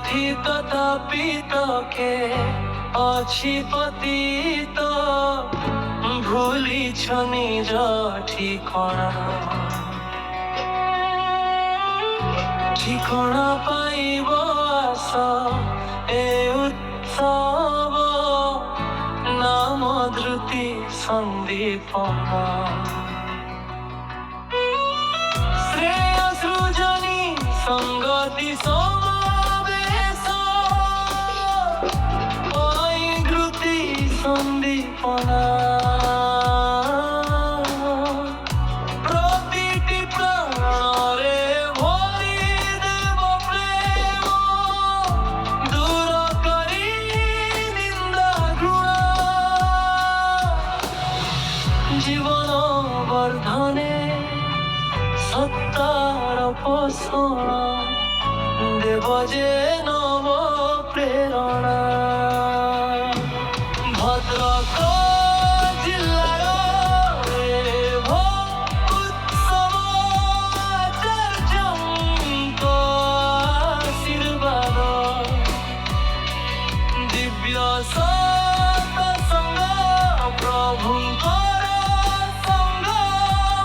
পথিত তাপিতকে ଅଛି পতিত ভুলিছ নিজ ঠিকଣା ঠিকଣା পাইব আস এ উৎসব নাম ধৃতি সন্দীপনা শ্রেয় সৃজনী সঙ্গতি সমাবেশ ওই ধৃতি সন্দীপনা প্রতিটি প্রাণরে ভরি দেব প্রেম দূর করি নিন্দা ঘৃণা জীবন বর্ধনে সত্তার পোষণা দেব যে নব প্রেরণা ভদ্রক জিল্লার রেভ উৎসব আচার্যଙ୍କ আশীর্বাଦ ଦିବ୍ୟ ସତ୍ସଙ୍ଗ ପ୍ରଭୁଙ୍କର ସଙ୍ଗ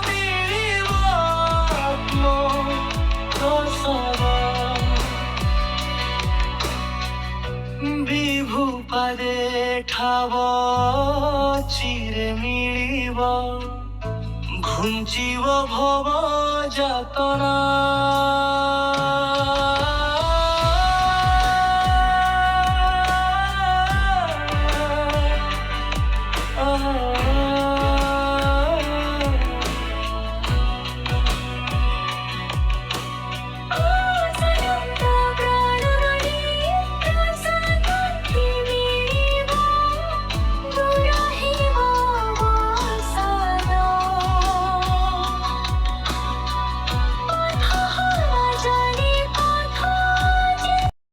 ମିଳିବ ଆତ୍ମ ପ୍ରସାଦ ବିଭୁ ପାଦେ ଠାବ ଚିରେ ମିଳିବ ଘୁଞ୍ଚିବ ଭବ ଯାତନା